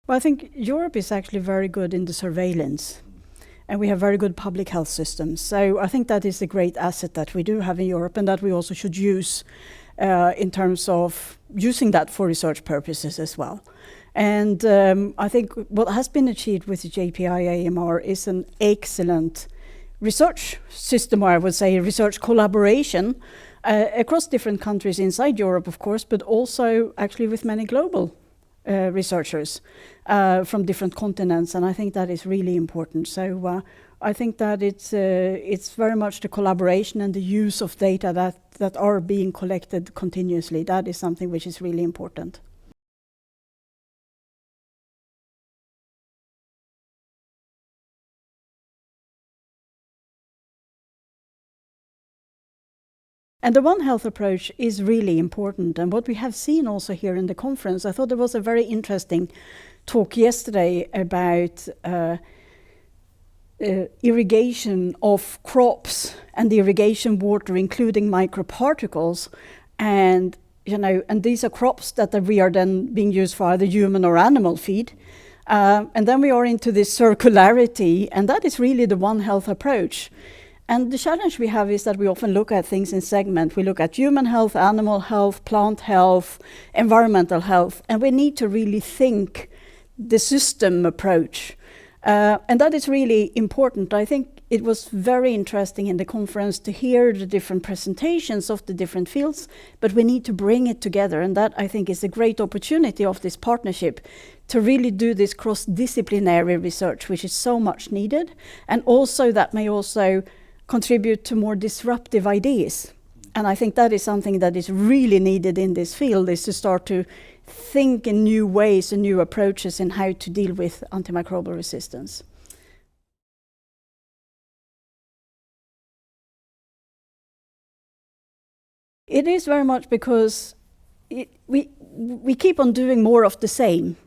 Well, I think Europe is actually very good in the surveillance, and we have very good public health systems. So I think that is a great asset that we do have in Europe, and that we also should use in terms of using that for research purposes as well. And I think what has been achieved with the JPIAMR is an excellent research system, or I would say research collaboration across different countries inside Europe, of course, but also actually with many global researchers from different continents, and I think that is really important. So I think that it's very much the collaboration and the use of data that are being collected continuously. That is something which is really important. And the One Health approach is really important. And what we have seen also here in the conference, I thought there was a very interesting talk yesterday about irrigation of crops and the irrigation water, including microparticles. And these are crops that we are then being used for either human or animal feed. And then we are into this circularity, and that is really the One Health approach. And the challenge we have is that we often look at things in segment. We look at human health, animal health, plant health, environmental health, and we need to really think the system approach. And that is really important. I think it was very interesting in the conference to hear the different presentations of the different fields, but we need to bring it together. And that, I think, is a great opportunity of this partnership to really do this cross-disciplinary research, which is so much needed. And also that may also contribute to more disruptive ideas. And I think that is something that is really needed in this field, is to start to think in new ways and new approaches in how to deal with antimicrobial resistance. It is very much because we keep on doing more of the same,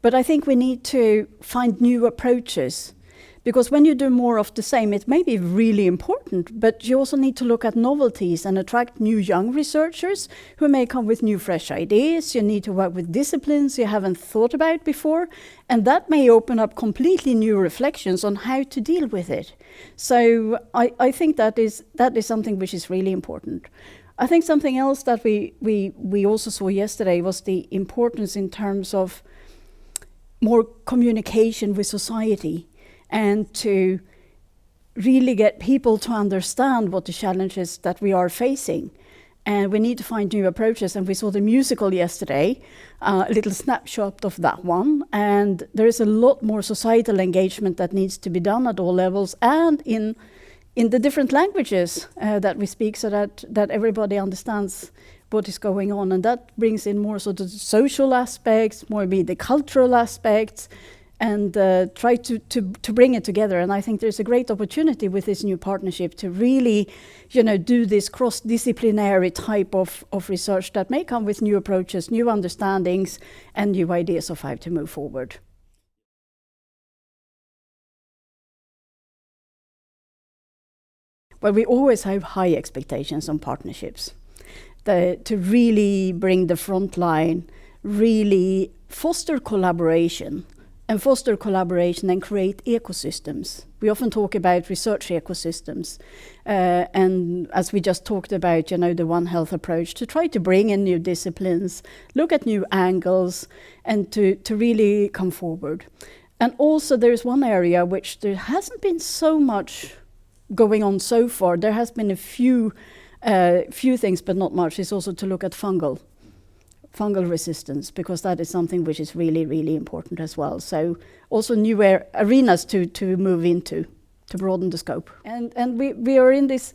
but I think we need to find new approaches. Because when you do more of the same, it may be really important, but you also need to look at novelties and attract new young researchers who may come with new fresh ideas. You need to work with disciplines you haven't thought about before, and that may open up completely new reflections on how to deal with it. So I think that is something which is really important. I think something else that we also saw yesterday was the importance in terms of more communication with society, and to really get people to understand what the challenges that we are facing. And we need to find new approaches. And we saw the musical yesterday, a little snapshot of that one. And there is a lot more societal engagement that needs to be done at all levels and in the different languages that we speak, so that everybody understands what is going on. And that brings in more sort of the social aspects, more maybe the cultural aspects, and try to bring it together. And I think there's a great opportunity with this new partnership to really, do this cross-disciplinary type of research that may come with new approaches, new understandings, and new ideas of how to move forward. Well, we always have high expectations on partnerships. To really bring the front line, really foster collaboration, and create ecosystems. We often talk about research ecosystems. And as we just talked about, the One Health approach, to try to bring in new disciplines, look at new angles, and to really come forward. And also there's one area which there hasn't been so much going on so far. There has been a few things, but not much. It's also to look at fungal resistance, because that is something which is really, really important as well. So also new arenas to move into, to broaden the scope. And we are in this,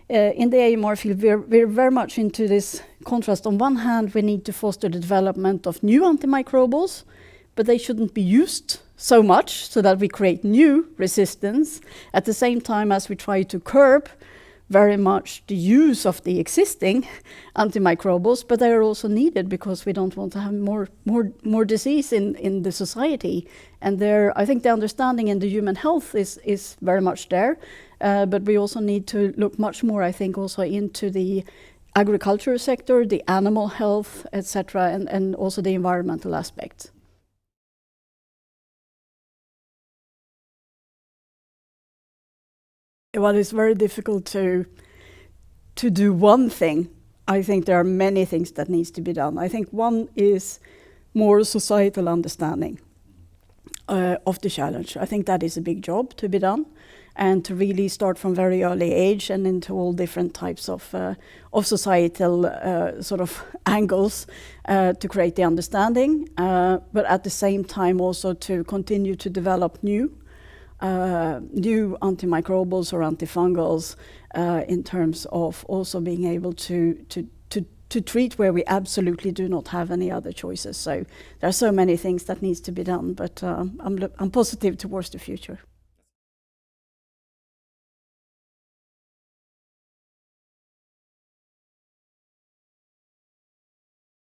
in the AMR field, we're very much into this contrast. On one hand, we need to foster the development of new antimicrobials, but they shouldn't be used so much so that we create new resistance, at the same time as we try to curb very much the use of the existing antimicrobials, but they are also needed because we don't want to have more disease in the society. And I think the understanding in the human health is very much there, but we also need to look much more, I think, also into the agriculture sector, the animal health, etc., and also the environmental aspects. Well, it's very difficult to do one thing. I think there are many things that needs to be done. I think one is more societal understanding of the challenge. I think that is a big job to be done, and to really start from very early age and into all different types of societal sort of angles to create the understanding, but at the same time also to continue to develop new antimicrobials or antifungals in terms of also being able to treat where we absolutely do not have any other choices. So there are so many things that needs to be done, but I'm positive towards the future.